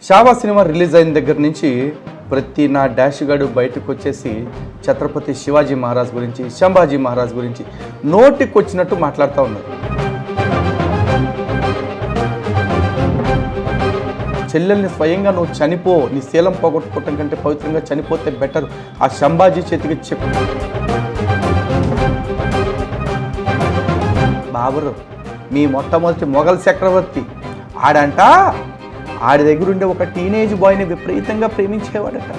Chhaava cinema release అయిన దగ్గర నుంచి ప్రతి నా డాష్ గడు బయటకు వచ్చేసి ఛత్రపతి శివాజీ మహారాజ్ గురించి, సంభాజీ మహారాజ్ గురించి నోటికి వచ్చినట్టు మాట్లాడుతూ ఉన్నారు. చెల్లెల్ని స్వయంగా నువ్వు చనిపో, నీ శీలం పోగొట్టుకోవటం కంటే పవిత్రంగా చనిపోతే బెటర్, ఆ సంభాజీ చేతికి చెప్పు. బాబరు మీ మొట్టమొదటి మొఘల్ చక్రవర్తి ఆడంట ఆడి దగ్గర ఉండే ఒక టీనేజ్ బాయ్ని విపరీతంగా ప్రేమించేవాడట.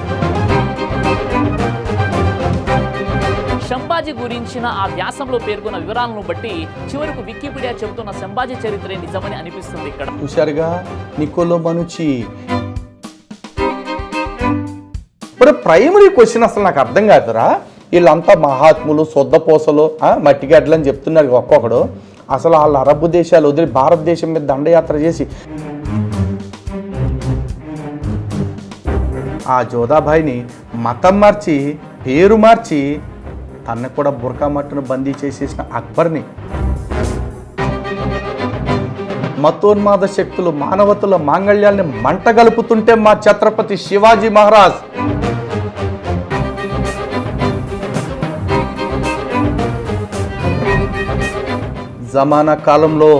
సంభాజీ గురించిన ఆ వ్యాసంలో పేర్కొన్న వివరాలను బట్టి చివరకు వికీపీడియా చెబుతున్న సంభాజీ చరిత్రే నిజమని అనిపిస్తుంది. ఇక్కడ హుషారుగా నికోలో మనుచి. ఇప్పుడు ప్రైమరీ క్వశ్చన్ అసలు నాకు అర్థం కాదురా, వీళ్ళంతా మహాత్ములు, సొద్దపోసలు, మట్టిగడ్డలు అని చెప్తున్నారు ఒక్కొక్కడు. అసలు వాళ్ళ అరబ్ దేశాలు వదిలి భారతదేశం మీద దండయాత్ర చేసి ఆ జోధాబాయిని మతం మార్చి, పేరు మార్చి, తన కూడా బుర్కా మట్టును బందీ చేసేసిన అక్బర్ని, మతోన్మాద శక్తులు మానవతుల మాంగళ్యాల్ని మంటగలుపుతుంటే మా ఛత్రపతి శివాజీ మహారాజ్ జమానా కాలంలో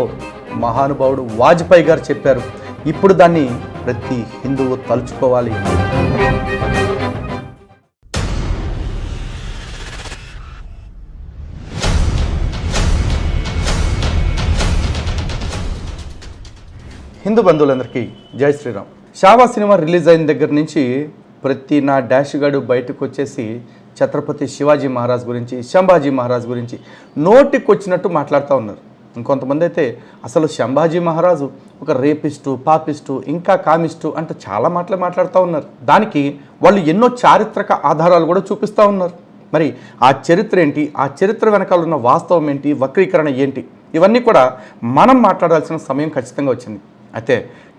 మహానుభావుడు వాజ్పేయి గారు చెప్పారు. ఇప్పుడు దాన్ని ప్రతి హిందువు తలుచుకోవాలి. హిందూ బంధువులందరికీ జై శ్రీరామ్. చావా సినిమా రిలీజ్ అయిన దగ్గర నుంచి ప్రతి నా డాష్ గడు బయటకు వచ్చేసి ఛత్రపతి శివాజీ మహారాజ్ గురించి, సంభాజీ మహారాజ్ గురించి నోటికి వచ్చినట్టు మాట్లాడుతూ ఉన్నారు. ఇంకొంతమంది అయితే అసలు సంభాజీ మహారాజు ఒక రేపిస్టు, పాపిస్టు, ఇంకా కామిస్టు అంటే చాలా మాట్లాడుతూ ఉన్నారు. దానికి వాళ్ళు ఎన్నో చారిత్రక ఆధారాలు కూడా చూపిస్తూ ఉన్నారు. మరి ఆ చరిత్ర ఏంటి, ఆ చరిత్ర వెనకాల ఉన్న వాస్తవం ఏంటి, వక్రీకరణ ఏంటి, ఇవన్నీ కూడా మనం మాట్లాడాల్సిన సమయం ఖచ్చితంగా వచ్చింది. అయితే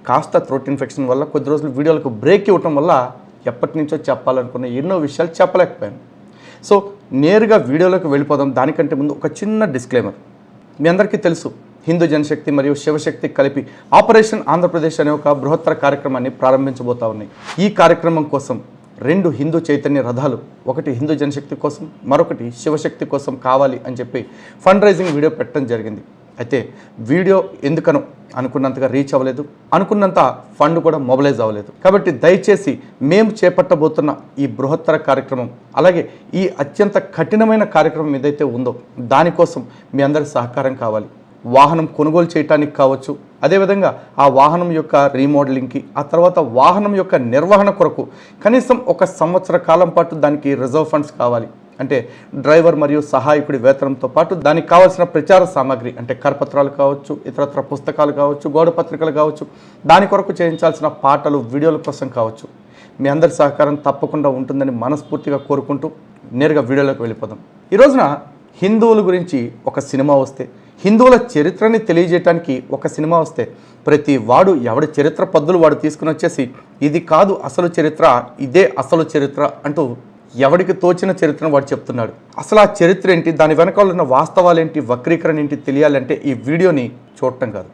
కాస్త థ్రోట్ ఇన్ఫెక్షన్ వల్ల కొద్ది రోజులు వీడియోలకు బ్రేక్ ఇవ్వటం వల్ల ఎప్పటి నుంచో చెప్పాలనుకున్న ఎన్నో విషయాలు చెప్పలేకపోయాను. సో నేరుగా వీడియోలోకి వెళ్ళిపోదాం. దానికంటే ముందు ఒక చిన్న డిస్క్లైమర్. మీ అందరికీ తెలుసు, హిందూ జనశక్తి మరియు శివశక్తి కలిపి ఆపరేషన్ ఆంధ్రప్రదేశ్ అనే ఒక బృహత్తర కార్యక్రమాన్ని ప్రారంభించబోతా ఉన్నాయి. ఈ కార్యక్రమం కోసం 2 హిందూ చైతన్య రథాలు, ఒకటి హిందూ జనశక్తి కోసం, మరొకటి శివశక్తి కోసం కావాలి అని చెప్పి ఫండ్ రైజింగ్ వీడియో పెట్టడం జరిగింది. అయితే వీడియో ఎందుకనో అనుకున్నంతగా రీచ్ అవ్వలేదు, అనుకున్నంత ఫండ్ కూడా మొబిలైజ్ అవ్వలేదు. కాబట్టి దయచేసి మేము చేపట్టబోతున్న ఈ బృహత్తర కార్యక్రమం, అలాగే ఈ అత్యంత కఠినమైన కార్యక్రమం ఏదైతే ఉందో దానికోసం మీ అందరి సహకారం కావాలి. వాహనం కొనుగోలు చేయడానికి కావచ్చు, అదేవిధంగా ఆ వాహనం యొక్క రీమోడలింగ్కి, ఆ తర్వాత వాహనం యొక్క నిర్వహణ కొరకు కనీసం 1 సంవత్సర కాలం పాటు దానికి రిజర్వ్ ఫండ్స్ కావాలి. అంటే డ్రైవర్ మరియు సహాయకుడి వేతనంతో పాటు దానికి కావాల్సిన ప్రచార సామాగ్రి అంటే కరపత్రాలు కావచ్చు, ఇతరత్ర పుస్తకాలు కావచ్చు, గోడ పత్రికలు కావచ్చు, దాని కొరకు చేయించాల్సిన పాటలు, వీడియోల కోసం కావచ్చు. మీ అందరి సహకారం తప్పకుండా ఉంటుందని మనస్ఫూర్తిగా కోరుకుంటూ నేరుగా వీడియోలోకి వెళ్ళిపోదాం. ఈ రోజున హిందువుల గురించి ఒక సినిమా వస్తే, హిందువుల చరిత్రని తెలియజేయడానికి ఒక సినిమా వస్తే, ప్రతి వాడు ఎవడి చరిత్ర పద్దులు వాడు తీసుకుని వచ్చేసి ఇది కాదు అసలు చరిత్ర, ఇదే అసలు చరిత్ర అంటూ ఎవడికి తోచిన చరిత్రను వాడు చెప్తున్నాడు. అసలు ఆ చరిత్ర ఏంటి, దాని వెనకాల ఉన్న వాస్తవాలు ఏంటి, వక్రీకరణ ఏంటి తెలియాలంటే ఈ వీడియోని చూడటం కాదు,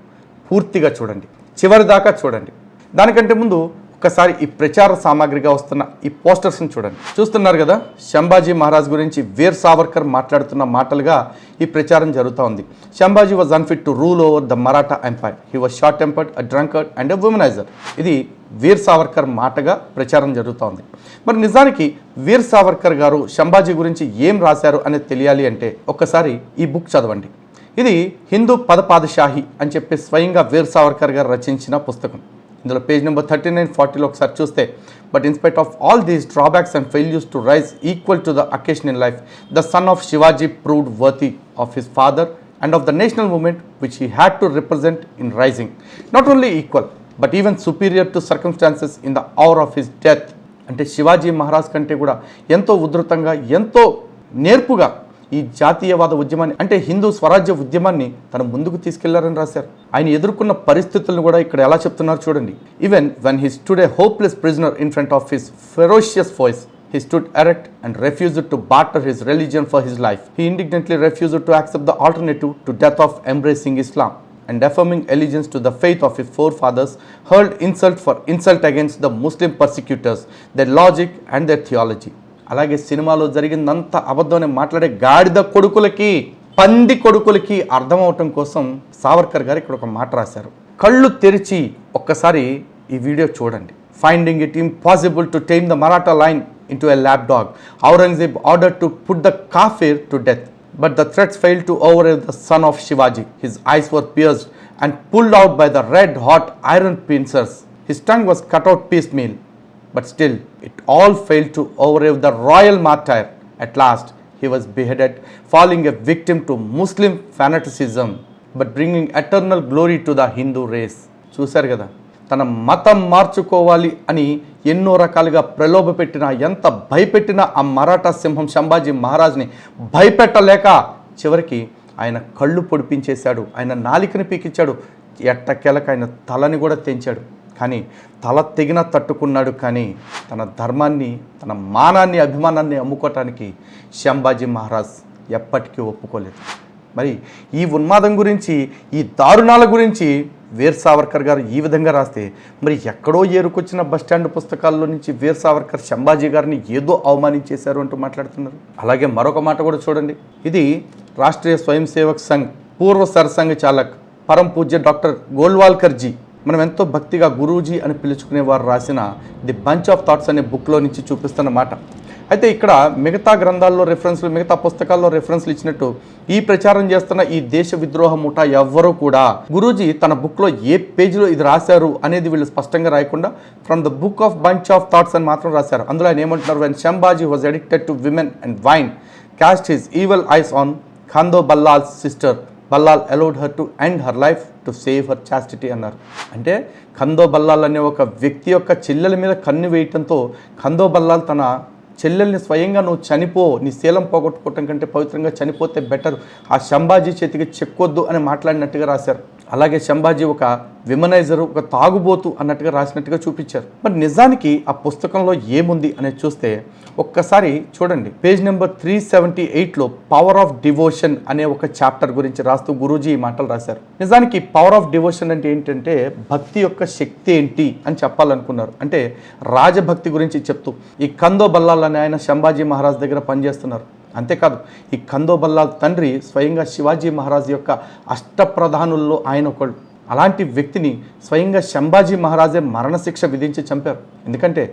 పూర్తిగా చూడండి, చివరి దాకా చూడండి. దానికంటే ముందు ఒకసారి ఈ ప్రచార సామాగ్రిగా వస్తున్న ఈ పోస్టర్స్ని చూడండి. చూస్తున్నారు కదా, సంభాజీ మహారాజ్ గురించి వీర్ సావర్కర్ మాట్లాడుతున్న మాటలుగా ఈ ప్రచారం జరుగుతూ ఉంది. Sambhaji was unfit to rule over the Maratha empire, he was short tempered, a drunkard and a womaniser. ఇది వీర్ సావర్కర్ మాటగా ప్రచారం జరుగుతూ ఉంది. మరి నిజానికి వీర్ సావర్కర్ గారు సంభాజీ గురించి ఏం రాశారు అనేది తెలియాలి అంటే ఒక్కసారి ఈ బుక్ చదవండి. ఇది హిందూ పదపాదశాహి అని చెప్పి స్వయంగా వీర్ సావర్కర్ గారు రచించిన పుస్తకం. ఇందులో పేజ్ నెంబర్ 39-40లో ఒకసారి చూస్తే, but in spite of all these drawbacks and failures to rise equal to the occasion in life, the son of Shivaji proved worthy of his father and of the national movement which he had to represent in rising, not only equal but even superior to circumstances in the hour of his death. అంటే శివాజీ మహారాజ్ కంటే కూడా ఎంతో ఉధృతంగా, ఎంతో నేర్పుగా ఈ జాతీయవాద ఉద్యమాన్ని, అంటే హిందూ స్వరాజ్య ఉద్యమాన్ని తన ముందుకు తీసుకెళ్లారని రాశారు. ఆయన ఎదుర్కొన్న పరిస్థితులను కూడా ఇక్కడ ఎలా చెప్తున్నారు చూడండి. Even when he stood A hopeless prisoner in front of his ferocious voice, he stood erect and refused to barter his religion for his life. He indignantly refused to accept the alternative to death of embracing Islam. and affirming allegiance to the faith of his forefathers, hurled insult for insult against the Muslim persecutors, their logic and their theology. అలాగే సినిమాలో జరిగిందంత అబద్ధమని మాట్లాడే గాడిద కొడుకులకి, పంది కొడుకులకి అర్థమవటం కోసం సావర్కర్ గారు ఇక్కడ ఒక మాట రాశారు. కళ్ళు తెరిచి ఒక్కసారి ఈ వీడియో చూడండి. Finding it impossible to tame the Maratha line into a lapdog, Aurangzeb ordered to put the kafir to death, but the threats failed to overwhelm the son of Shivaji. His eyes were pierced and pulled out by the red-hot iron pincers. His tongue was cut out piecemeal, but still it all failed to overwhelm the royal martyr. At last, he was beheaded, falling a victim to Muslim fanaticism, but bringing eternal glory to the Hindu race. చూశారు కదా, తన మతం మార్చుకోవాలి అని ఎన్నో రకాలుగా ప్రలోభ పెట్టినా, ఎంత భయపెట్టినా ఆ మరాఠా సింహం సంభాజీ మహారాజ్ని భయపెట్టలేక చివరికి ఆయన కళ్ళు పొడిపించేశాడు, ఆయన నాలికని పీకించాడు, ఎట్టకెలక ఆయన తలని కూడా తెంచాడు. కానీ తల తెగిన తట్టుకున్నాడు. కానీ తన ధర్మాన్ని, తన మానాన్ని, అభిమానాన్ని అమ్ముకోవటానికి సంభాజీ మహారాజ్ ఎప్పటికీ ఒప్పుకోలేదు. మరి ఈ ఉన్మాదం గురించి, ఈ దారుణాల గురించి వీర్ సావర్కర్ గారు ఈ విధంగా రాస్తే, మరి ఎక్కడో ఏరుకొచ్చిన బస్టాండ్ పుస్తకాల్లో నుంచి వీర్ సావర్కర్ సంభాజీ గారిని ఏదో అవమానించేశారు అంటూ మాట్లాడుతున్నారు. అలాగే మరొక మాట కూడా చూడండి. ఇది రాష్ట్రీయ స్వయం సేవక్ సంఘ్ పూర్వ సర్సంఘ్ చాలక్ పరం పూజ్య డాక్టర్ గోల్వాల్కర్ జీ, మనం ఎంతో భక్తిగా గురూజీ అని పిలుచుకునేవారు రాసిన ది బంచ్ ఆఫ్ థాట్స్ అనే బుక్లో నుంచి చూపిస్తున్నమాట. అయితే ఇక్కడ మిగతా గ్రంథాల్లో రెఫరెన్స్లు, మిగతా పుస్తకాల్లో రెఫరెన్స్లు ఇచ్చినట్టు ఈ ప్రచారం చేస్తున్న ఈ దేశ విద్రోహ ముఠా ఎవ్వరూ కూడా గురూజీ తన బుక్లో ఏ పేజీలో ఇది రాశారు అనేది వీళ్ళు స్పష్టంగా రాయకుండా from the book of bunch of thoughts అని మాత్రం రాశారు. అందులో ఆయన ఏమంటున్నారు, when Sambhaji was addicted to women and wine, cast his evil eyes on Khando Ballal's sister, Ballal allowed her to end her life to save her chastity అన్నారు. అంటే ఖందో బల్లాల్ అనే ఒక వ్యక్తి యొక్క చెల్లెల మీద కన్ను వేయటంతో ఖందో బల్లాల్ తన చెల్లెల్ని స్వయంగా నువ్వు చనిపో, నీ శీలం పోగొట్టుకోవటం కంటే పవిత్రంగా చనిపోతే బెటర్, ఆ సంభాజీ చేతికి చెక్కొద్దు అని మాట్లాడినట్టుగా రాశారు. అలాగే సంభాజీ ఒక విమనైజరు, ఒక తాగుబోతు అన్నట్టుగా రాసినట్టుగా చూపించారు. మరి నిజానికి ఆ పుస్తకంలో ఏముంది అనేది చూస్తే ఒక్కసారి చూడండి. పేజ్ నెంబర్ 378లో పవర్ ఆఫ్ డివోషన్ అనే ఒక చాప్టర్ గురించి రాస్తూ గురూజీ ఈ మాటలు రాశారు. నిజానికి పవర్ ఆఫ్ డివోషన్ అంటే ఏంటంటే భక్తి యొక్క శక్తి ఏంటి అని చెప్పాలనుకున్నారు. అంటే రాజభక్తి గురించి చెప్తూ ఈ ఖందో బల్లాల్ అనే ఆయన సంభాజీ మహారాజ్ దగ్గర పనిచేస్తున్నారు. అంతేకాదు ఈ ఖందో బల్లాల్ తండ్రి స్వయంగా శివాజీ మహారాజ్ యొక్క అష్టప్రధానుల్లో ఆయన ఒకడు. అలాంటి వ్యక్తిని స్వయంగా సంభాజీ మహారాజే మరణశిక్ష విధించి చంపారు. ఎందుకంటే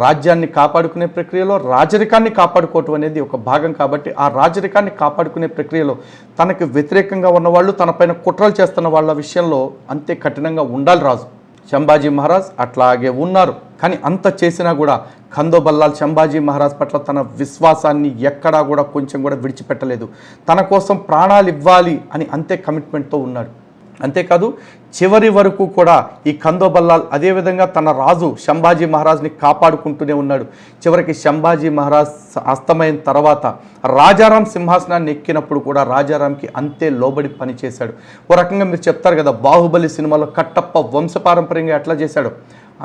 రాజ్యాన్ని కాపాడుకునే ప్రక్రియలో రాజరికాన్ని కాపాడుకోవటం అనేది ఒక భాగం కాబట్టి ఆ రాజరికాన్ని కాపాడుకునే ప్రక్రియలో తనకు వ్యతిరేకంగా ఉన్నవాళ్ళు, తనపైన కుట్రలు చేస్తున్న వాళ్ళ విషయంలో అంతే కఠినంగా ఉండాలి రాజు. సంభాజీ మహారాజ్ అట్లాగే ఉన్నారు. కానీ అంత చేసినా కూడా ఖందో బల్లాల్ సంభాజీ మహారాజ్ పట్ల తన విశ్వాసాన్ని ఎక్కడా కూడా కొంచెం కూడా విడిచిపెట్టలేదు. తన కోసం ప్రాణాలు ఇవ్వాలి అని అంతే కమిట్మెంట్తో ఉన్నాడు. అంతేకాదు చివరి వరకు కూడా ఈ ఖందో బల్లాల్ అదేవిధంగా తన రాజు సంభాజీ మహారాజ్ని కాపాడుకుంటూనే ఉన్నాడు. చివరికి సంభాజీ మహారాజ్ అస్తమైన తర్వాత రాజారాం సింహాసనాన్ని ఎక్కినప్పుడు కూడా రాజారాంకి అంతే లోబడి పనిచేశాడు. ఓ రకంగా మీరు చెప్తారు కదా, బాహుబలి సినిమాలో కట్టప్ప వంశపారంపర్యంగా ఎట్లా చేశాడు,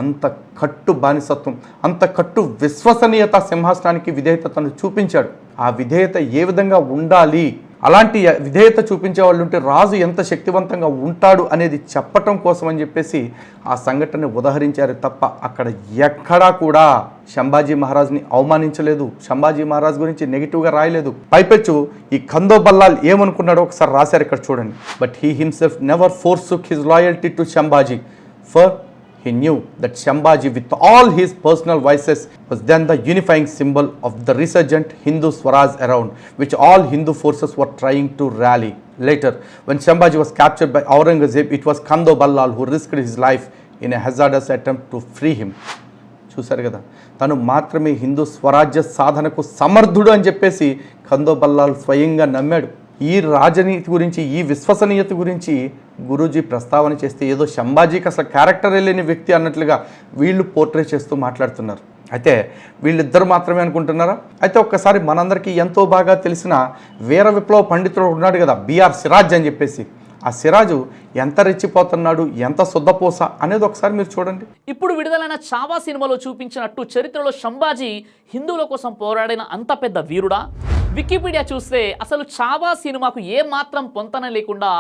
అంత కట్టు బానిసత్వం, అంత కట్టు విశ్వసనీయత సింహాసనానికి విధేయతను చూపించాడు. ఆ విధేయత ఏ విధంగా ఉండాలి, అలాంటి విధేయత చూపించే వాళ్ళు ఉంటే రాజు ఎంత శక్తివంతంగా ఉంటాడు అనేది చెప్పటం కోసం అని చెప్పేసి ఆ సంఘటనని ఉదహరించారు తప్ప అక్కడ ఎక్కడా కూడా సంభాజీ మహారాజ్ని అవమానించలేదు, సంభాజీ మహారాజ్ గురించి నెగిటివ్గా రాయలేదు. పైపెచ్చు ఈ ఖందో బల్లాల్ ఏమనుకున్నాడో ఒకసారి రాశారు ఇక్కడ చూడండి. But he himself never forsook his loyalty to Sambhaji, for he knew that Sambhaji, with all his personal vices, was then the unifying symbol of the resurgent Hindu Swaraj around which all Hindu forces were trying to rally. Later, when Sambhaji was captured by Aurangzeb, it was Khando Ballal who risked his life in a hazardous attempt to free him. చూశారు కదా, తను మాత్రమే హిందూ స్వరాజ్య సాధనకు సమర్థుడు అని చెప్పేసి ఖందో బల్లాల్ స్వయంగా నమ్మాడు. ఈ రాజనీతి గురించి, ఈ విశ్వసనీయత గురించి గురూజీ ప్రస్తావన చేస్తే ఏదో సంభాజీకి అసలు క్యారెక్టర్ లేని వ్యక్తి అన్నట్లుగా వీళ్ళు పోర్ట్రే చేస్తూ మాట్లాడుతున్నారు. అయితే వీళ్ళిద్దరు మాత్రమే అనుకుంటున్నారా? అయితే ఒక్కసారి మనందరికీ ఎంతో బాగా తెలిసిన వీర విప్లవ పండితుడు ఉన్నాడు కదా, బిఆర్ సిరాజ్ అని చెప్పేసి. ఆ సిరాజు ఎంత రెచ్చిపోతున్నాడు, ఎంత శుద్ధపోస అనేది ఒకసారి మీరు చూడండి. ఇప్పుడు విడుదలైన చావా సినిమాలో చూపించినట్టు చరిత్రలో సంభాజీ హిందువుల కోసం పోరాడిన అంత పెద్ద వీరుడా? వికీపీడియా చూస్తే అసలు చావా సినిమాకు ఏ మాత్రం పొంతన లేకుండా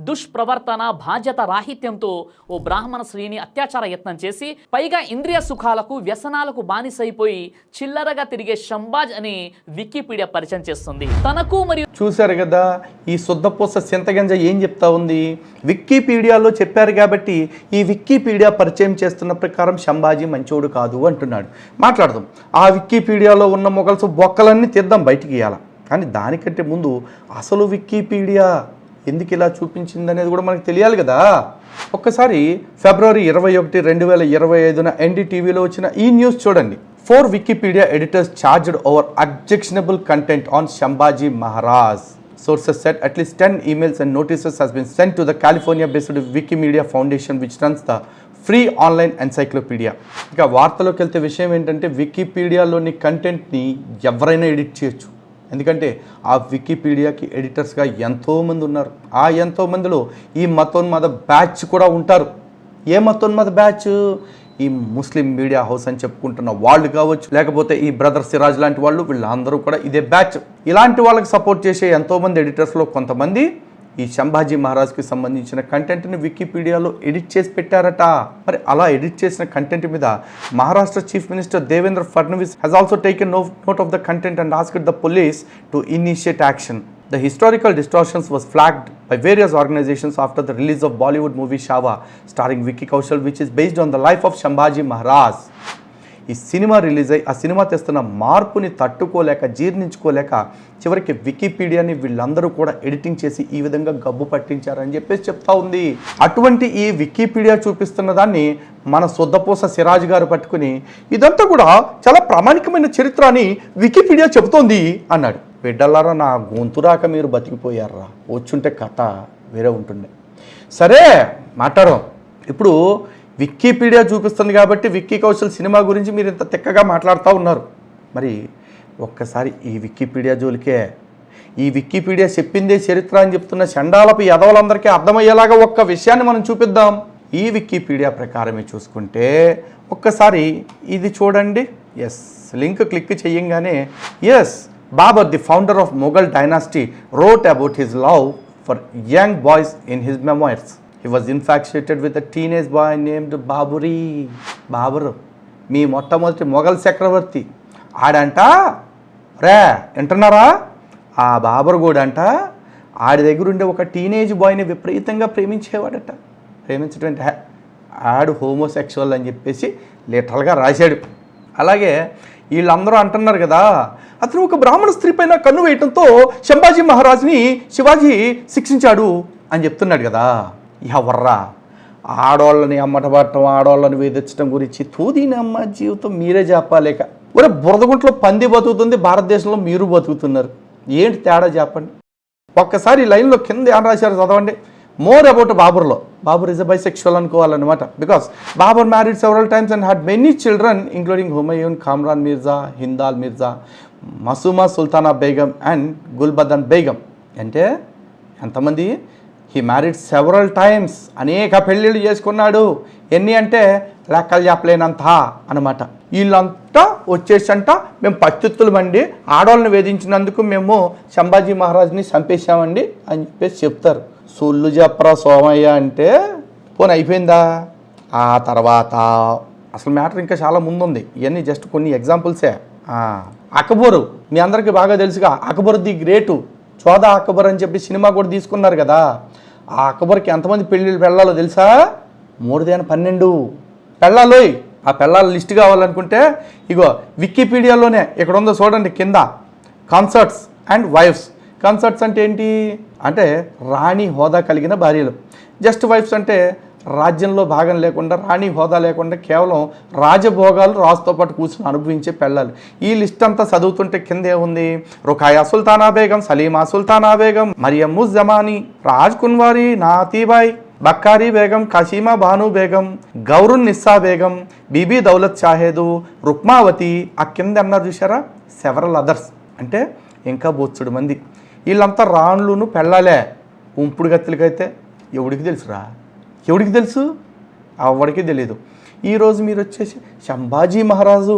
దుష్ప్రవర్తన బాధ్యత రాహిత్యంతో ఓ బ్రాహ్మణ స్త్రీని అత్యాచార యత్నం చేసి పైగా ఇంద్రియ సుఖాలకు వ్యసనాలకు బానిసైపోయి చిల్లరగా తిరిగే షంబాజ్ అని వికీపీడియా పరిచయం చేస్తుంది. తనకు మరియు చూశారు కదా ఈ శుద్ధపూస సింతగంజ ఏం చెప్తా ఉంది. వికీపీడియాలో చెప్పారు కాబట్టి ఈ వికీపీడియా పరిచయం చేస్తున్న ప్రకారం షంబాజీ మంచోడు కాదు అంటున్నాడు. మాట్లాడదాం. ఆ వికీపీడియాలో ఉన్న మొగల్స్ బొక్కలన్నీ తీద్దాం, బయటికి ఇవ్వాలి. కానీ దానికంటే ముందు అసలు వికీపీడియా ఎందుకు ఇలా చూపించింది అనేది కూడా మనకు తెలియాలి కదా. ఒక్కసారి ఫిబ్రవరి 21, 2025 ఎన్డీటీవీలో వచ్చిన ఈ న్యూస్ చూడండి. 4 Wikipedia editors charged over objectionable content on Shambhaji Maharaj. Sources said at least 10 emails and notices has been sent to the California-based Wikimedia Foundation, which runs the free online encyclopaedia. ఇక వార్తలోకి వెళ్తే విషయం ఏంటంటే వికీపీడియాలోని కంటెంట్ని ఎవరైనా edit చేయొచ్చు. ఎందుకంటే ఆ వికీపీడియాకి ఎడిటర్స్గా ఎంతోమంది ఉన్నారు. ఆ ఎంతోమందిలో ఈ మతోన్మాద బ్యాచ్ కూడా ఉంటారు. ఏ మతోన్మాద బ్యాచ్? ఈ ముస్లిం మీడియా హౌస్ అని చెప్పుకుంటున్న వాళ్ళు కావచ్చు, లేకపోతే ఈ బ్రదర్ సిరాజ్ లాంటి వాళ్ళు, వీళ్ళందరూ కూడా ఇదే బ్యాచ్. ఇలాంటి వాళ్ళకి సపోర్ట్ చేసే ఎంతోమంది ఎడిటర్స్లో కొంతమంది ఈ షంభాజీ మహారాజ్కి సంబంధించిన కంటెంట్ని వికీపీడియాలో ఎడిట్ చేసి పెట్టారట. మరి అలా ఎడిట్ చేసిన కంటెంట్ మీద Maharashtra chief minister Devendra Fadnavis has also taken note of the content and asked the police to initiate action. The historical distortions was flagged by various organizations after the release of Bollywood movie Shava starring Vicky Kaushal, which is based on the life of Shambhaji Maharaj. ఈ cinema release అయ్యి ఆ cinema తెస్తున్న మార్పుని తట్టుకోలేక జీర్ణించుకోలేక చివరికి వికీపీడియాని వీళ్ళందరూ కూడా editing చేసి ఈ విధంగా గబ్బు పట్టించారని చెప్పేసి చెప్తా ఉంది. అటువంటి ఈ వికీపీడియా చూపిస్తున్న దాన్ని మన శుద్ధపూస సిరాజ్ గారు పట్టుకుని ఇదంతా కూడా చాలా ప్రామాణికమైన చరిత్ర అని వికీపీడియా చెబుతోంది అన్నాడు. బిడ్డలారా, నా గొంతు రాక మీరు బతికిపోయారా, వచ్చుంటే కథ వేరే ఉంటుండే. సరే మాట్లాడదాం. ఇప్పుడు వికీపీడియా చూపిస్తుంది కాబట్టి విక్కీ కౌశల్ సినిమా గురించి మీరు ఇంత తిక్కగా మాట్లాడుతూ ఉన్నారు. మరి ఒక్కసారి ఈ వికీపీడియా జోలికే, ఈ వికీపీడియా చెప్పిందే చరిత్ర అని చెప్తున్న చండాలపు యదవులందరికీ అర్థమయ్యేలాగా ఒక్క విషయాన్ని మనం చూపిద్దాం. ఈ వికీపీడియా ప్రకారమే చూసుకుంటే ఒక్కసారి ఇది చూడండి. ఎస్, లింక్ క్లిక్ చేయంగానే yes, Babur the founder of Mughal dynasty wrote about his love for young boys in his memoirs. He was infatuated with a teenage boy named Baburi. Babur మీ మొట్టమొదటి మొఘల్ చక్రవర్తి ఆడంట. రే వింటున్నారా? ఆ బాబర్ కూడా అంట ఆడి దగ్గర ఉండే ఒక టీనేజ్ బాయ్ని విపరీతంగా ప్రేమించేవాడట. ప్రేమించడం అంటే ఆడు హోమోసెక్షువల్ అని చెప్పేసి లిటరల్గా రాశాడు. అలాగే వీళ్ళందరూ అంటున్నారు కదా, అతను ఒక బ్రాహ్మణ స్త్రీ పైన కన్ను వేయటంతో శంభాజీ మహారాజ్ని శివాజీ శిక్షించాడు అని చెప్తున్నాడు కదా. ఎవర్రా ఆడవాళ్ళని అమ్మటపడటం, ఆడవాళ్ళని వేధించడం గురించి తూదీనమ్మ జీవితం మీరే చెప్పలేక. ఒరే బురదగుంట్లో పంది బతుకుతుంది, భారతదేశంలో మీరు బతుకుతున్నారు. ఏంటి తేడా చెప్పండి. ఒక్కసారి ఈ లైన్లో కింద ఏం రాశారు చదవండి. మోర్ అబౌట్ బాబర్లో. బాబర్ ఇస్ ఎ బైసెక్షువల్ అనుకోవాలన్నమాట. Because Babur married several times and had many children including Humayun, Kamran Mirza, Hindal Mirza, Masuma Sultana Begum and Gulbadan Begum. అంటే ఎంతమంది? హీ మ్యారీడ్ సెవరల్ టైమ్స్, అనేక పెళ్ళిళ్ళు చేసుకున్నాడు. ఎన్ని అంటే లెక్కలు చెప్పలేనంత అనమాట. వీళ్ళంతా వచ్చేసంట మేము పత్తిత్తులమండి, ఆడవాళ్ళని వేధించినందుకు మేము శంభాజీ మహారాజ్ని చంపేశామండి అని చెప్పేసి చెప్తారు. సొల్లు చెప్పరా సోమయ్య అంటే పోనీ అయిపోయిందా? ఆ తర్వాత అసలు మ్యాటర్ ఇంకా చాలా ముందుంది. ఇవన్నీ జస్ట్ కొన్ని ఎగ్జాంపుల్సే. అక్బరు మీ అందరికీ బాగా తెలుసుగా, అక్బర్ ది గ్రేటు, చోదా అక్బర్ అని చెప్పి సినిమా కూడా తీసుకున్నారు కదా. ఆ అక్బర్కి ఎంతమంది పెళ్ళిళ్ళు పెళ్ళాలో తెలుసా? 312 పెళ్ళాలోయ్. ఆ పెళ్ళాల లిస్ట్ కావాలనుకుంటే ఇగో వికీపీడియాలోనే ఇక్కడ ఉందో చూడండి కింద, కన్సర్ట్స్ అండ్ వైఫ్స్. కన్సర్ట్స్ అంటే ఏంటి అంటే రాణి హోదా కలిగిన భార్యలు. జస్ట్ వైఫ్స్ అంటే రాజ్యంలో భాగం లేకుండా, రాణి హోదా లేకుండా కేవలం రాజభోగాలు రాజుతో పాటు కూర్చొని అనుభవించే పెళ్ళాలి. ఈ లిస్ట్ అంతా చదువుతుంటే కింద ఏముంది? రుఖాయా సుల్తానా బేగం, సలీమా సుల్తానా బేగం, మరియం ముజ్ జమానీ, రాజ్ కున్వారీ, నాతీబాయ్, బక్కారీ బేగం, కషీమా బాను బేగం, గౌరున్ నిస్సా బేగం, బీబీ దౌలత్ షాహేదు, రుక్మావతి. ఆ కింద అన్నారు చూసారా, సెవరల్ అదర్స్. అంటే ఇంకా బొచ్చుడు మంది. వీళ్ళంతా రాణులును పెళ్ళాలే. ఉంపుడు గత్తులకైతే ఎవడికి తెలుసురా? ఎవడికి తెలుసు? ఎవడికి తెలియదు. ఈరోజు మీరు వచ్చేసి శంభాజీ మహారాజు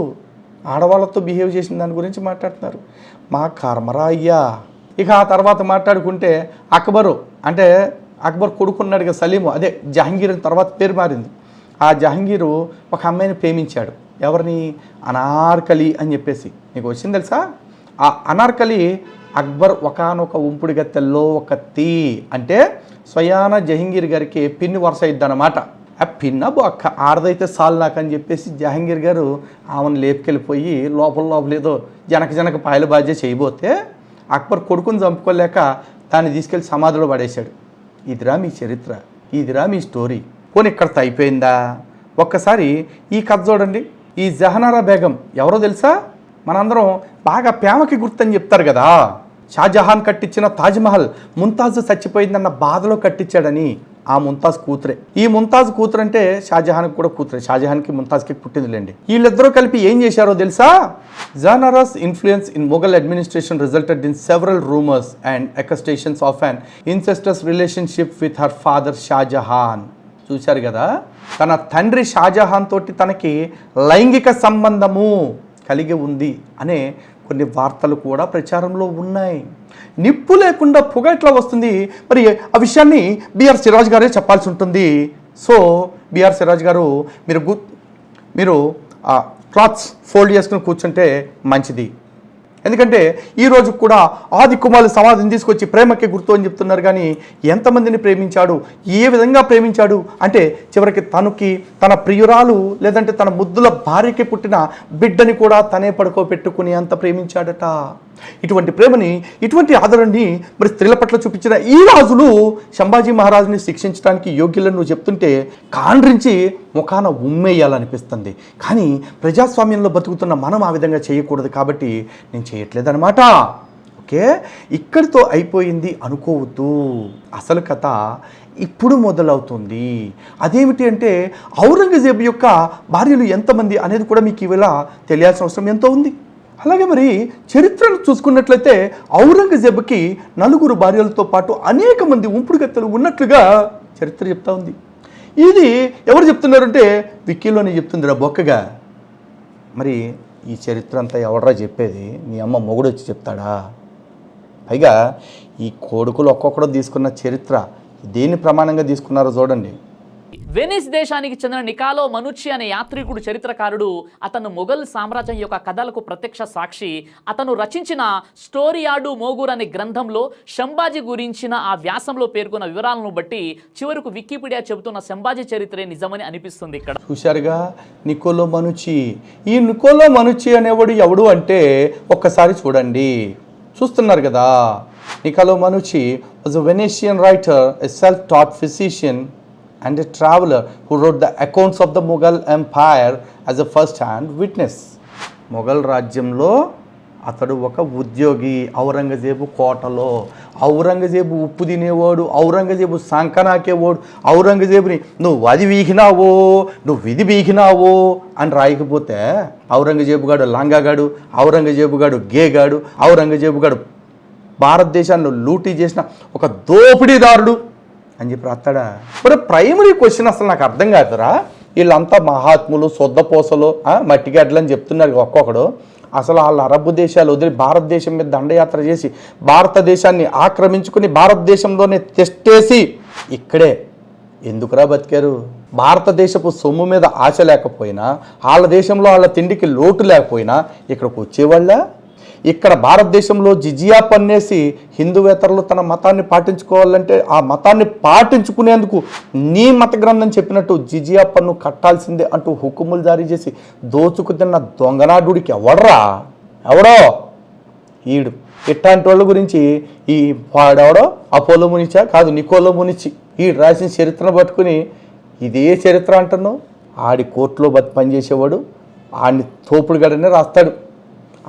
ఆడవాళ్ళతో బిహేవ్ చేసిన దాని గురించి మాట్లాడుతున్నారు. మా కర్మరా అయ్యా. ఇక ఆ తర్వాత మాట్లాడుకుంటే అక్బర్ కొడుకున్నాడు కదా సలీము, అదే జహంగీర్ తర్వాత పేరు మారింది. ఆ జహంగీరు ఒక అమ్మాయిని ప్రేమించాడు. ఎవరిని? అనార్కలి అని చెప్పేసి. నీకు వచ్చింది తెలుసా? ఆ అనార్కలి అక్బర్ ఒకానొక ఉంపుడు గత్తెల్లో ఒకతి, అంటే స్వయాన జహంగీర్ గారికి పిన్ని వరుస ఇద్దనమాట. ఆ పిన్న అక్క ఆడదైతే సాల్ నాకని చెప్పేసి జహంగీర్ గారు ఆమెను లేపుకెళ్ళిపోయి లోపల ఏదో జనక పాయల బాధ్య చేయబోతే అక్బర్ కొడుకుని చంపుకోలేక దాన్ని తీసుకెళ్ళి సమాధిలో పడేశాడు. ఇదిరా మీ చరిత్ర, ఇదిరా మీ స్టోరీ. పోనీ ఇక్కడతో అయిపోయిందా? ఒక్కసారి ఈ కథ చూడండి. ఈ జహనారా బేగం ఎవరో తెలుసా? మనందరం బాగా ప్రేమకి గుర్తని చెప్తారు కదా. షాజహాన్ కట్టించిన తాజ్మహల్ ముంతాజ్ చచ్చిపోయిందన్న బాధలో కట్టించాడని ఆ ముంతాజ్ కూతురే. ఈ ముంతాజ్ కూతురు అంటే షాజహాన్కి కూడా కూతురే. షాజహాన్కి ముంతాజ్కి పుట్టిందిలేండి. వీళ్ళిద్దరూ కలిపి ఏం చేశారో తెలుసా? Jahanara's influence in Mughal administration resulted in several rumours and accusations of an incestuous relationship with her father Shahjahan. చూశారు కదా, తన తండ్రి షాజహాన్ తోటి తనకి లైంగిక సంబంధము కలిగి ఉంది అనే కొన్ని వార్తలు కూడా ప్రచారంలో ఉన్నాయి. నిప్పు లేకుండా పొగ ఎట్లా వస్తుంది? మరి ఆ విషయాన్ని బిఆర్ సిరాజ్ గారే చెప్పాల్సి ఉంటుంది. సో బిఆర్ సిరాజ్ గారు మీరు క్లాత్స్ ఫోల్డ్ చేసుకుని కూర్చుంటే మంచిది. ఎందుకంటే ఈరోజు కూడా ఆది కుమారులు సమాధిని తీసుకొచ్చి ప్రేమకి గుర్తు అని చెప్తున్నారు. కానీ ఎంతమందిని ప్రేమించాడు, ఏ విధంగా ప్రేమించాడు అంటే చివరికి తన ప్రియురాలు లేదంటే తన ముద్దుల భార్యకి పుట్టిన బిడ్డని కూడా తనే పడుకోబెట్టుకుని అంత ప్రేమించాడట. ఇటువంటి ప్రేమని, ఇటువంటి ఆదరణని మరి స్త్రీల పట్ల చూపించిన ఈ రాజులు సంభాజీ మహారాజుని శిక్షించడానికి యోగ్యులను నువ్వు చెప్తుంటే కాండ్రించి ముఖాన ఉమ్మేయాలనిపిస్తుంది. కానీ ప్రజాస్వామ్యంలో బతుకుతున్న మనం ఆ విధంగా చేయకూడదు కాబట్టి నేను చేయట్లేదన్నమాట. ఓకే, ఇక్కడితో అయిపోయింది అనుకోవద్దు. అసలు కథ ఇప్పుడు మొదలవుతుంది. అదేమిటి అంటే ఔరంగజేబు యొక్క భార్యలు ఎంతమంది అనేది కూడా మీకు ఇవాళ తెలియాల్సిన అవసరం ఎంతో ఉంది. అలాగే మరి చరిత్రను చూసుకున్నట్లయితే ఔరంగజేబుకి 4 భార్యలతో పాటు అనేక మంది ఉంపుడుగత్తెలు ఉన్నట్లుగా చరిత్ర చెప్తా ఉంది. ఇది ఎవరు చెప్తున్నారంటే వికీలోనే చెప్తుందిరా బొక్కగా. మరి ఈ చరిత్ర అంతా ఎవడరా చెప్పేది? మీ అమ్మ మొగుడు వచ్చి చెప్తాడా? పైగా ఈ కొడుకులు ఒక్కొక్కడో తీసుకున్న చరిత్ర దేన్ని ప్రమాణంగా తీసుకున్నారో చూడండి. వెనిస్ దేశానికి చెందిన నికాలో మనుచి అనే యాత్రికుడు చరిత్రకారుడు. అతను మొఘల్ సామ్రాజ్యం యొక్క కథలకు ప్రత్యక్ష సాక్షి. అతను రచించిన స్టోరియాడు మోగూర్ అనే గ్రంథంలో సంభాజీ గురించిన ఆ వ్యాసంలో పేర్కొన్న వివరాలను బట్టి చివరకు వికీపీడియా చెబుతున్న సంభాజీ చరిత్రే నిజమని అనిపిస్తుంది. ఇక్కడ చూశారుగా నికోలో మనుచి. ఈ నికోలో మనుచి అనేవాడు ఎవడు అంటే ఒక్కసారి చూడండి. చూస్తున్నారు కదా, Niccolo Manucci was a Venetian writer, a self-taught physician and a traveler who wrote the accounts of the Mughal Empire as a first-hand witness. Mughal రాజ్యంలో అతడు ఒక ఉద్యోగి. ఔరంగజేబు కోటలో ఔరంగజేబు ఉప్పు తినేవాడు, ఔరంగజేబు సంకనాకేవాడు. ఔరంగజేబుని నువ్వు అది వీకినావో, నువ్వు ఇది వీకినావో అని రాయకపోతే ఔరంగజేబు గాడు లంగాగాడు, ఔరంగజేబు గాడు గేగాడు, ఔరంగజేబు గాడు భారతదేశాన్ని లూటీ చేసిన ఒక దోపిడీదారుడు అని చెప్పి రాస్తాడా? మరి ప్రైమరీ క్వశ్చన్ అసలు నాకు అర్థం కాదురా. వీళ్ళంతా మహాత్ములు, సొద్దపోసలు, మట్టిగడ్డలు అని చెప్తున్నారు ఒక్కొక్కడు. అసలు వాళ్ళ అరబ్ దేశాలు వదిలి భారతదేశం మీద దండయాత్ర చేసి భారతదేశాన్ని ఆక్రమించుకుని భారతదేశంలోనే తెస్టేసి ఇక్కడే ఎందుకురా బతికారు? భారతదేశపు సొమ్ము మీద ఆశ లేకపోయినా, వాళ్ళ దేశంలో వాళ్ళ తిండికి లోటు లేకపోయినా ఇక్కడికి వచ్చేవాళ్ళ? ఇక్కడ భారతదేశంలో జిజియా పన్నేసి హిందూవేతరులు తన మతాన్ని పాటించుకోవాలంటే ఆ మతాన్ని పాటించుకునేందుకు నీ మత గ్రంథం చెప్పినట్టు జిజియా పన్ను కట్టాల్సిందే అంటూ హుకుములు జారీ చేసి దోచుకు తిన్న దొంగనాడుడికి ఎవడో ఈడు. ఇట్లాంటి వాళ్ళ గురించి ఈ వాడెవడో అపోలో మునిచా కాదు, నికోలో మునిచి ఈడు రాసిన చరిత్రను పట్టుకుని ఇదే చరిత్ర అంటున్నావు. ఆడి కోర్టులో పనిచేసేవాడు ఆడిని తోపుడుగాడనే రాస్తాడు.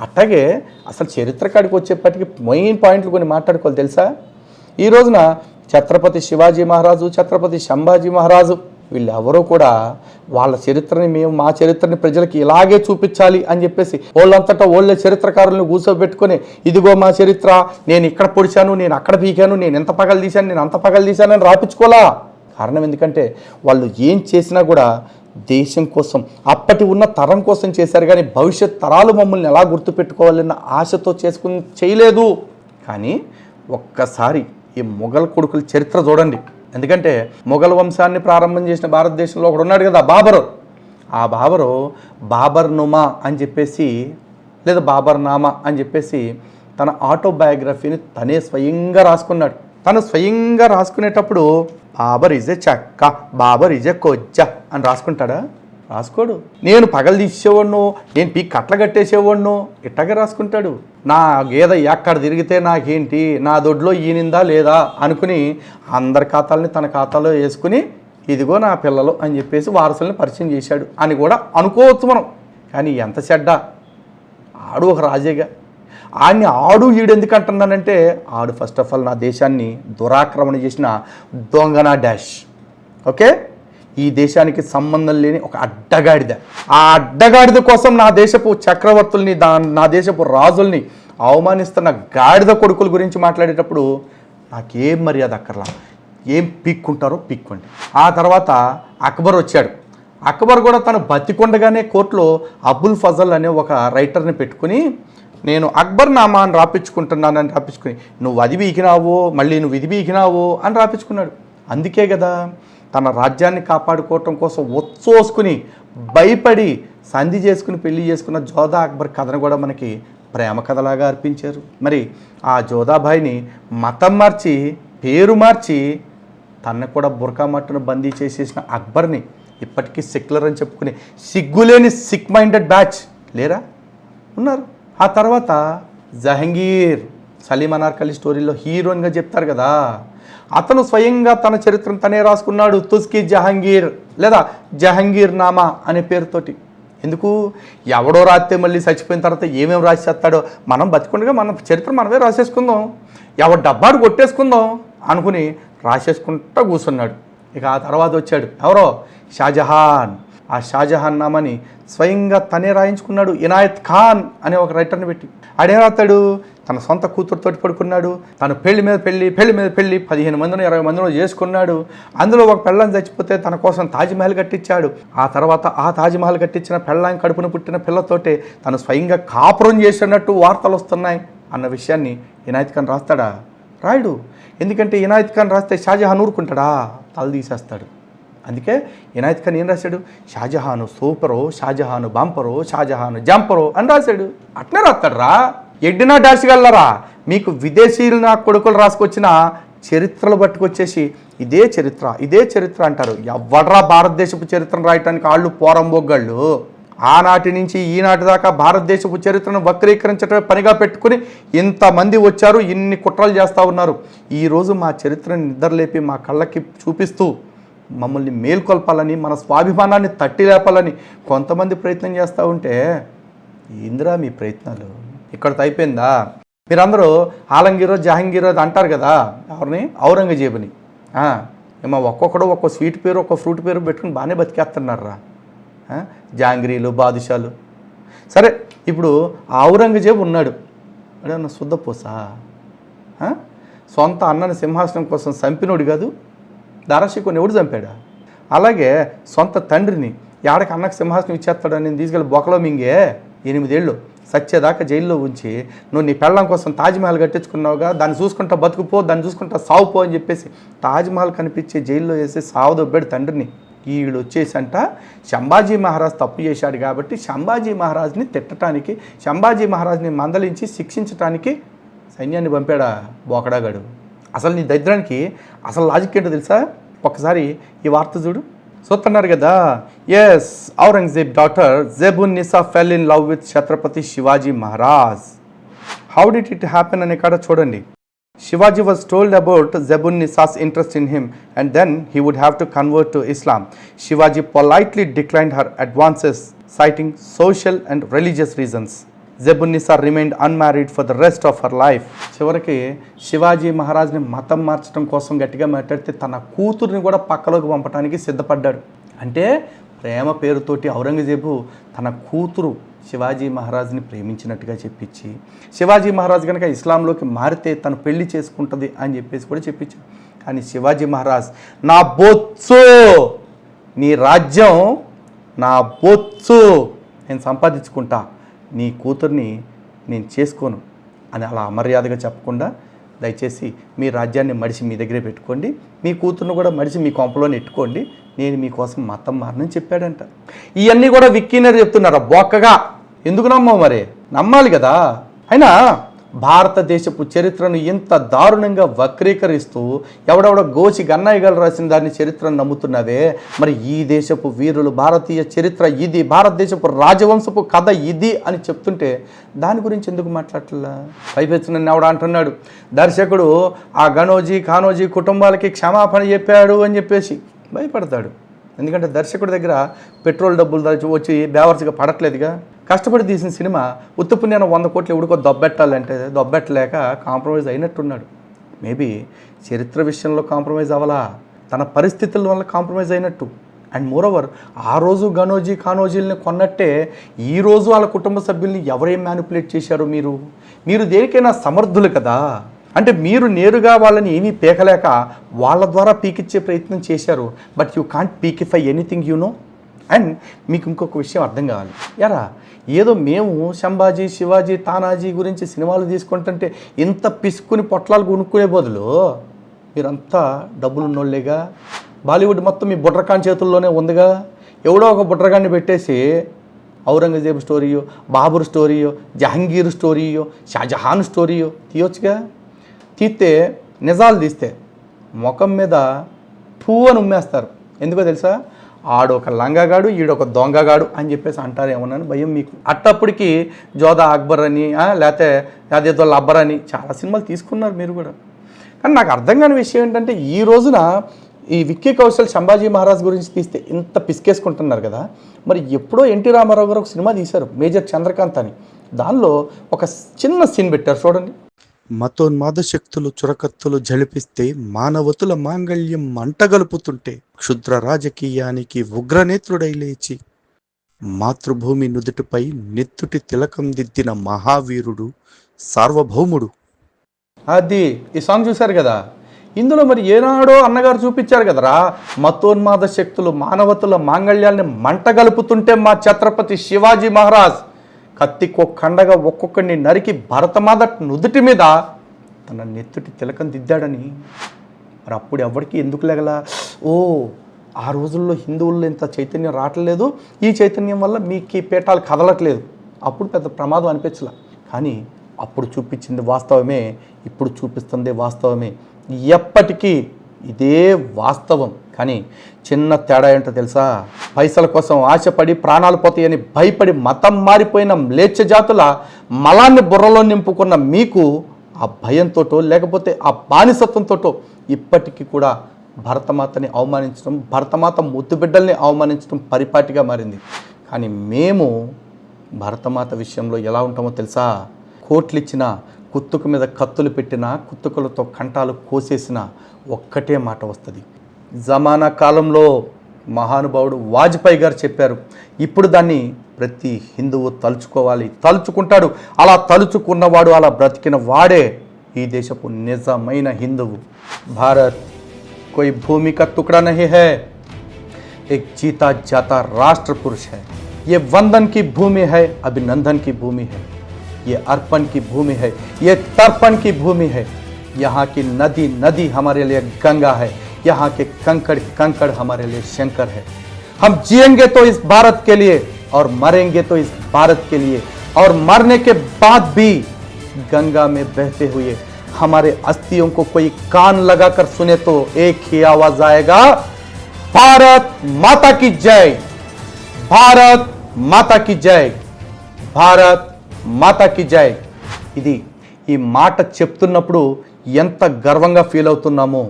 అట్లాగే అసలు చరిత్ర కాడికి వచ్చేప్పటికి మెయిన్ పాయింట్లు కొన్ని మాట్లాడుకోవాలి తెలుసా? ఈ రోజున ఛత్రపతి శివాజీ మహారాజు, ఛత్రపతి సంభాజీ మహారాజు వీళ్ళెవరూ కూడా వాళ్ళ చరిత్రని మా చరిత్రని ప్రజలకి ఇలాగే చూపించాలి అని చెప్పేసి వాళ్ళంతటా వాళ్ళ చరిత్రకారులను కూర్చోబెట్టుకొని ఇదిగో మా చరిత్ర, నేను ఇక్కడ పొడిచాను, నేను అక్కడ పీకాను, నేను ఎంత పగలు తీశాను, నేను అంత పగలు తీశాను అని రాపించుకోవాలా. కారణం ఎందుకంటే వాళ్ళు ఏం చేసినా కూడా దేశం కోసం, అప్పటి ఉన్న తరం కోసం చేశారు. కానీ భవిష్యత్ తరాలు మమ్మల్ని ఎలా గుర్తుపెట్టుకోవాలన్న ఆశతో చేయలేదు. కానీ ఒక్కసారి ఈ మొఘల్ కొడుకుల చరిత్ర చూడండి. ఎందుకంటే మొఘల్ వంశాన్ని ప్రారంభం చేసిన భారతదేశంలో ఒకడు ఉన్నాడు కదా, బాబరు. ఆ బాబర్ నుమా అని చెప్పేసి, లేదా బాబర్ నామా అని చెప్పేసి తన ఆటోబయోగ్రఫీని తనే స్వయంగా రాసుకున్నాడు. తను స్వయంగా రాసుకునేటప్పుడు బాబర్ ఈజ్ ఏ చెక్క, బాబర్ ఈజ్ ఏ కొజ్జ అని రాసుకుంటాడా? రాసుకోడు. నేను పగలు తీసేవాడిను, నేను పీక్ కట్ల కట్టేసేవాడిను, ఇట్టగే రాసుకుంటాడు. నా గేదె ఎక్కడ తిరిగితే నాకేంటి, నా దొడ్లో ఈనిందా లేదా అనుకుని అందరి ఖాతాలని తన ఖాతాలో వేసుకుని ఇదిగో నా పిల్లలు అని చెప్పేసి వారసుల్ని పరిచయం చేశాడు అని కూడా అనుకోవచ్చు మనం. కానీ ఎంత చెడ్డ, ఆడు ఒక రాజేగా. ఆడిని ఈడు ఎందుకు అంటున్నానంటే, ఆడు ఫస్ట్ ఆఫ్ ఆల్ నా దేశాన్ని దురాక్రమణ చేసిన దొంగన డాష్. ఓకే, ఈ దేశానికి సంబంధం లేని ఒక అడ్డగాడిద. ఆ అడ్డగాడిద కోసం నా దేశపు చక్రవర్తుల్ని, నా దేశపు రాజుల్ని అవమానిస్తున్న గాడిద కొడుకుల గురించి మాట్లాడేటప్పుడు నాకేం మర్యాద అక్కర్లా. ఏం పీక్కుంటారో పీక్కోండి. ఆ తర్వాత అక్బర్ వచ్చాడు. అక్బర్ కూడా తను బతికొండగానే కోర్టులో అబుల్ ఫజల్ అనే ఒక రైటర్ని పెట్టుకుని, నేను అక్బర్ నామా అని రాపించుకుంటున్నానని రాపించుకుని, నువ్వు అది బీకినావు, మళ్ళీ నువ్వు ఇది బీకినావు అని రాపించుకున్నాడు. అందుకే కదా తన రాజ్యాన్ని కాపాడుకోవటం కోసం ఒచ్చోసుకుని భయపడి సంధి చేసుకుని పెళ్లి చేసుకున్న జోధా అక్బర్ కథను కూడా మనకి ప్రేమ కథలాగా అర్పించారు. మరి ఆ జోధాబాయిని మతం మార్చి, పేరు మార్చి, తన కూడా బుర్కా మట్టును బందీ చేసేసిన అక్బర్ని ఇప్పటికీ సెక్యులర్ అని చెప్పుకునే సిగ్గులేని సిక్ మైండెడ్ బ్యాచ్ లేరా? ఉన్నారు. ఆ తర్వాత జహంగీర్, సలీం అనార్కలి స్టోరీలో హీరోయిన్గా చెప్తారు కదా, అతను స్వయంగా తన చరిత్రను తనే రాసుకున్నాడు. తుస్కి జహాంగీర్ లేదా జహంగీర్ నామా అనే పేరుతోటి. ఎందుకు? ఎవడో రాస్తే మళ్ళీ చచ్చిపోయిన తర్వాత ఏమేమి రాసేస్తాడో, మనం బతికుండగా మన చరిత్ర మనమే రాసేసుకుందాం, ఎవడు డబ్బాడు కొట్టేసుకుందాం అనుకుని రాసేసుకుంటూ కూర్చున్నాడు. ఇక ఆ తర్వాత వచ్చాడు ఎవరో, షాజహాన్. ఆ షాజహాన్ నామాని స్వయంగా తనే రాయించుకున్నాడు. ఇనాయత్ ఖాన్ అనే ఒక రైటర్ని పెట్టి. ఆడేం రాస్తాడు, తన సొంత కూతురుతోటి పడుకున్నాడు, తన పెళ్లి మీద పెళ్లి 15 మందినో 20 మందినో చేసుకున్నాడు. అందులో ఒక పెళ్ళాన్ని చచ్చిపోతే తన కోసం తాజ్మహల్ కట్టించాడు. ఆ తర్వాత ఆ తాజ్మహల్ కట్టించిన పెళ్ళాన్ని కడుపున పుట్టిన పిల్లతోటే తను స్వయంగా కాపురం చేసినట్టు వార్తలు వస్తున్నాయి అన్న విషయాన్ని ఇనాయత్ ఖాన్ రాస్తాడా? రాయుడు. ఎందుకంటే ఇనాయత్ ఖాన్ రాస్తే షాజహాన్ ఊరుకుంటాడా? తల తీసేస్తాడు. అందుకే ఇనాయత్ ఖాన్ ఏం రాశాడు, షాజహాను సూపరో, షాజహాను బంపరో, షాజహాను జంపరో అని రాశాడు. అట్నే రాస్తాడు రా, ఎడ్డినా డాష్ గల్లరా. మీకు విదేశీయులు నా కొడుకులు రాసుకొచ్చిన చరిత్రలు పట్టుకొచ్చేసి ఇదే చరిత్ర అంటారు. ఎవడ్రా భారతదేశపు చరిత్రను రాయటానికి వాళ్ళు పోరంబొగ్గళ్ళు. ఆనాటి నుంచి ఈనాటి దాకా భారతదేశపు చరిత్రను వక్రీకరించడమే పనిగా పెట్టుకుని ఇంతమంది వచ్చారు, ఇన్ని కుట్రలు చేస్తూ ఉన్నారు. ఈరోజు మా చరిత్రను నిద్రలేపి మా కళ్ళకి చూపిస్తూ మమ్మల్ని మేల్కొల్పాలని, మన స్వాభిమానాన్ని తట్టి లేపాలని కొంతమంది ప్రయత్నం చేస్తూ ఉంటే ఏందిరా మీ ప్రయత్నాలు? ఇక్కడితో అయిపోయిందా? మీరందరూ ఆలంగీరో జహాంగీరో అది అంటారు కదా, ఎవరిని? ఔరంగజేబుని. ఏమో ఒక్కొక్కడు ఒక్కో స్వీట్ పేరు, ఒక్కో ఫ్రూట్ పేరు పెట్టుకుని బాగానే బతికేస్తున్నారా జాంగ్రీలు, బాదుషాలు. సరే, ఇప్పుడు ఔరంగజేబు ఉన్నాడు, అన్న శుద్ధపోసా? సొంత అన్నని సింహాసనం కోసం చంపినోడు కాదు, దారాషికొని ఎవడు చంపాడా? అలాగే సొంత తండ్రిని ఏడకి అన్నకు సింహాసనం ఇచ్చేస్తాడని నేను తీసుకెళ్ళి బొక్కలో మింగే 8 ఏళ్ళు సచ్చేదాకా జైల్లో ఉంచి, నువ్వు నీ పెళ్ళం కోసం తాజ్మహల్ కట్టించుకున్నావుగా, దాన్ని చూసుకుంటా బతుకుపో, దాన్ని చూసుకుంటా సావుపో అని చెప్పేసి తాజ్మహల్ కనిపించే జైల్లో వేసి సావుదొబ్బాడు తండ్రిని. వీడు వచ్చేసంట సంభాజీ మహారాజ్ తప్పు చేశాడు కాబట్టి సంభాజీ మహారాజ్ని తిట్టడానికి, సంభాజీ మహారాజ్ని మందలించి శిక్షించడానికి సైన్యాన్ని పంపాడా బోకడాగాడు. అసలు నీ దరిద్రానికి అసలు లాజిక్ ఏంటో తెలుసా? ఒక్కసారి ఈ వార్త చూడు. చూస్తున్నారు కదా, yes, Aurangzeb daughter Zebunnisa fell in love with Chhatrapati Shivaji Maharaj. How did it happen అనే కాడ చూడండి. Shivaji was told about Zebun-Nisa's interest in him and then he would have to convert to Islam. Shivaji politely declined her advances, citing social and religious reasons. Zebun-Nisa remained unmarried for the rest of her life. చివరికి శివాజీ మహారాజ్ని మతం మార్చడం కోసం గట్టిగా మాట్లాడితే తన కూతుర్ని కూడా పక్కలోకి పంపడానికి సిద్ధపడ్డాడు. అంటే ప్రేమ పేరుతోటి ఔరంగజేబు తన కూతురు శివాజీ మహారాజ్ని ప్రేమించినట్టుగా చెప్పించి, శివాజీ మహారాజ్ కనుక ఇస్లాంలోకి మారితే తను పెళ్లి చేసుకుంటుంది అని చెప్పేసి కూడా చెప్పించాడు. కానీ శివాజీ మహారాజ్, నా బొత్సు, నీ రాజ్యం నా బొత్సు నేను సంపాదించుకుంటా, నీ కూతుర్ని నేను చేసుకోను అని అలా అమర్యాదగా చెప్పకుండా దయచేసి మీ రాజ్యాన్ని మడిసి మీ దగ్గరే పెట్టుకోండి, మీ కూతుర్ని కూడా మడిసి మీ కొంపలో నెట్టుకోండి, నేను మీకోసం మతం మారనని చెప్పాడంట. ఇవన్నీ కూడా విక్కీనర్ చెప్తున్నారా బొక్కగా? ఎందుకు నమ్మవు మరి? నమ్మాలి కదా. అయినా భారతదేశపు చరిత్రను ఇంత దారుణంగా వక్రీకరిస్తూ ఎవడెవడ గోచి గన్నయ్య గారు రాసిన దాన్ని చరిత్రను నమ్ముతున్నావే, మరి ఈ దేశపు వీరులు, భారతీయ చరిత్ర ఇది, భారతదేశపు రాజవంశపు కథ ఇది అని చెప్తుంటే దాని గురించి ఎందుకు మాట్లాడట్లా? పైపెచ్చిన ఎవడ అంటున్నాడు దర్శకుడు ఆ కానోజీ కుటుంబాలకి క్షమాపణ చెప్పాడు అని చెప్పేసి భయపడతాడు. ఎందుకంటే దర్శకుడి దగ్గర పెట్రోల్ డబ్బులు వచ్చి బేవర్స్గా పడట్లేదుగా. కష్టపడి తీసిన సినిమా ఉత్తుపుణ్యాన 100 కోట్లు ఎవడికో దొబ్బెట్టాలంటే దొబ్బెట్టలేక కాంప్రమైజ్ అయినట్టున్నాడు. మేబీ చరిత్ర విషయంలో కాంప్రమైజ్ అవ్వాలా, తన పరిస్థితుల వల్ల కాంప్రమైజ్ అయినట్టు. అండ్ మోరోవర్ ఆ రోజు కానోజీల్ని కొన్నట్టే ఈరోజు వాళ్ళ కుటుంబ సభ్యుల్ని ఎవరేం మ్యానిపులేట్ చేశారు? మీరు దేనికైనా సమర్థులు కదా. అంటే మీరు నేరుగా వాళ్ళని ఏమీ పీకలేక వాళ్ళ ద్వారా పీకిచ్చే ప్రయత్నం చేశారు. బట్ యూ కాంట్ పీకిఫై ఎనీథింగ్ అండ్ మీకు ఇంకొక విషయం అర్థం కావాలి. ఏదో మేము సంభాజీ, శివాజీ, తానాజీ గురించి సినిమాలు తీసుకుంటుంటే ఇంత పిసుకుని పొట్లాలు కొనుక్కునే బదులు మీరంతా డబ్బులు ఉన్నోళ్ళేగా. బాలీవుడ్ మొత్తం మీ బుడ్రఖాన్ చేతుల్లోనే ఉందిగా. ఎవడో ఒక బుడ్రఖాన్ని పెట్టేసి ఔరంగజేబు స్టోరీయో, బాబర్ స్టోరీయో, జహంగీర్ స్టోరీయో, షాజహాన్ స్టోరీయో తీయొచ్చుగా. తీస్తే నిజాలు తీస్తే ముఖం మీద పువ్వు అని ఉమ్మేస్తారు. ఎందుకో తెలుసా? ఆడొక లంగగాడు, ఈడొక దొంగగాడు అని చెప్పేసి అంటారు. ఏమన్నాను భయం మీకు. అట్టప్పటికి జోధా అక్బర్ అని లేకపోతే అదేదో లబ్బర్ అని చాలా సినిమాలు తీసుకున్నారు మీరు కూడా. కానీ నాకు అర్థం కాని విషయం ఏంటంటే ఈ రోజున ఈ విక్కీ కౌశల్ సంభాజీ మహారాజ్ గురించి తీస్తే ఇంత పిసికేసుకుంటున్నారు కదా. మరి ఎప్పుడో ఎన్టీ రామారావు గారు ఒక సినిమా తీశారు మేజర్ చంద్రకాంత్ అని. దానిలో ఒక చిన్న సీన్ పెట్టారు చూడండి. మతోన్మాద శక్తులు చురకత్తులు జలిపిస్తే మానవతుల మాంగళ్యం మంటగలుపుతుంటే క్షుద్ర రాజకీయానికి ఉగ్రనేత్రుడై లేచి మాతృభూమి నుదుటిపై నెత్తుటి తిలకం దిద్దిన మహావీరుడు, సార్వభౌముడు. అది ఈ సాంగ్ చూశారు కదా. ఇందులో మరి ఏనాడో అన్నగారు చూపించారు కదరా, మతోన్మాద శక్తులు మానవతుల మాంగళ్యాన్ని మంటగలుపుతుంటే మా ఛత్రపతి శివాజీ మహారాజ్ కత్తికొక్కండగా ఒక్కొక్కడిని నరికి భరతమాత నుదుటి మీద తన నెత్తుటి తిలకం దిద్దాడని. మరి అప్పుడు ఎవరికి ఎందుకు లేగల? ఆ రోజుల్లో హిందువుల్లో ఇంత చైతన్యం రావట్లేదు, ఈ చైతన్యం వల్ల మీకు ఈ పీఠాలు కదలట్లేదు. అప్పుడు పెద్ద ప్రమాదం అనిపించలే. కానీ అప్పుడు చూపించింది వాస్తవమే, ఇప్పుడు చూపిస్తుంది వాస్తవమే. ఎప్పటికీ ఇదే వాస్తవం. కానీ చిన్న తేడా ఏంటో తెలుసా? పైసల కోసం ఆశపడి ప్రాణాలు పోతాయని భయపడి మతం మారిపోయిన మ్లేచ్ఛ జాతుల మలాన్ని బుర్రలో నింపుకున్న మీకు ఆ భయంతోటో లేకపోతే ఆ బానిసత్వంతోటో ఇప్పటికీ కూడా భరతమాతని అవమానించడం, భరతమాత ముద్దుబిడ్డల్ని అవమానించడం పరిపాటిగా మారింది. కానీ మేము భరతమాత విషయంలో ఎలా ఉంటామో తెలుసా? కోట్లు ఇచ్చినా, కుత్తుకు మీద కత్తులు పెట్టినా, కుత్తుకలతో కంఠాలు కోసేసిన ఒక్కటే మాట వస్తుంది. జమానా కాలంలో మహానుభావుడు వాజ్పేయి గారు చెప్పారు. ఇప్పుడు దాన్ని ప్రతి హిందువు తలుచుకోవాలి, తలుచుకుంటాడు. అలా తలుచుకున్నవాడు, అలా బ్రతికిన వాడే ఈ దేశపు నిజమైన హిందువు. భారత్ कोई भूमि का टुकड़ा नहीं है, एक जीता जाता राष्ट्र पुरुष है. ये वंदन की भूमि है, अभिनंदन की भूमि है, ये अर्पण की भूमि है, ये तर्पण की भूमि है. यहाँ की नदी नदी हमारे लिए गंगा है, यहाँ के कंकड़ कंकड़ हमारे लिए शंकर है. हम जिएंगे तो इस भारत के लिए और मरेंगे तो इस भारत के लिए, और मरने के बाद भी गंगा में बहते हुए हमारे अस्थियों को कोई कान लगाकर सुने तो एक ही आवाज आएगा, भारत माता की जय, भारत माता की जय, भारत మాతా కి జై. ఇది ఈ మాట చెప్తున్నప్పుడు ఎంత గర్వంగా ఫీల్ అవుతున్నామో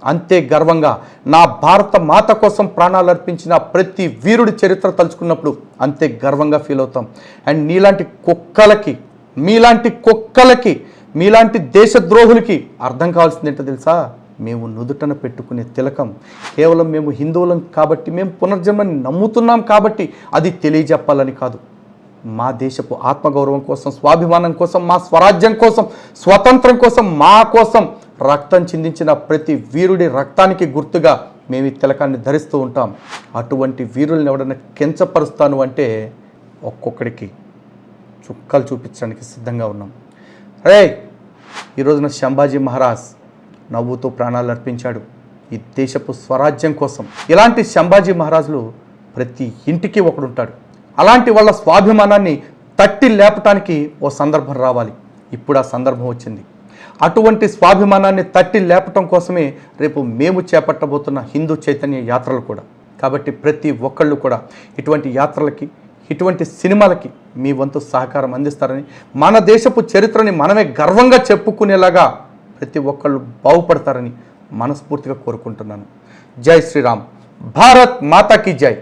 అంతే గర్వంగా నా భారత మాత కోసం ప్రాణాలు అర్పించిన ప్రతి వీరుడి చరిత్ర తలుచుకున్నప్పుడు అంతే గర్వంగా ఫీల్ అవుతాం. అండ్ మీలాంటి కుక్కలకి మీలాంటి దేశద్రోహులకి అర్థం కావాల్సింది ఏంటో తెలుసా? మేము నుదుటన పెట్టుకునే తిలకం కేవలం మేము హిందువులం కాబట్టి, మేము పునర్జన్మని నమ్ముతున్నాం కాబట్టి అది తెలియజెప్పాలని కాదు. మా దేశపు ఆత్మగౌరవం కోసం, స్వాభిమానం కోసం, మా స్వరాజ్యం కోసం, స్వతంత్రం కోసం, మా కోసం రక్తం చిందించిన ప్రతి వీరుడి రక్తానికి గుర్తుగా మేము ఈ తిలకాన్ని ధరిస్తూ ఉంటాం. అటువంటి వీరుల్ని ఎవడన్నా కించపరుస్తాను అంటే ఒక్కొక్కడికి చుక్కలు చూపించడానికి సిద్ధంగా ఉన్నాం. రే, ఈరోజున సంభాజీ మహారాజ్ నవ్వుతూ ప్రాణాలు అర్పించాడు ఈ దేశపు స్వరాజ్యం కోసం. ఇలాంటి సంభాజీ మహారాజులు ప్రతి ఇంటికి ఒకడుంటాడు. అలాంటి వాళ్ళ స్వాభిమానాన్ని తట్టి లేపటానికి ఓ సందర్భం రావాలి. ఇప్పుడు ఆ సందర్భం వచ్చింది. అటువంటి స్వాభిమానాన్ని తట్టి లేపటం కోసమే రేపు మేము చేపట్టబోతున్న హిందూ చైతన్య యాత్రలు కూడా. కాబట్టి ప్రతి ఒక్కళ్ళు కూడా ఇటువంటి యాత్రలకి, ఇటువంటి సినిమాలకి మీ వంతు సహకారం అందిస్తారని, మన దేశపు చరిత్రని మనమే గర్వంగా చెప్పుకునేలాగా ప్రతి ఒక్కళ్ళు బాగుపడతారని మనస్ఫూర్తిగా కోరుకుంటున్నాను. జై శ్రీరామ్. భారత్ మాతాకి జై.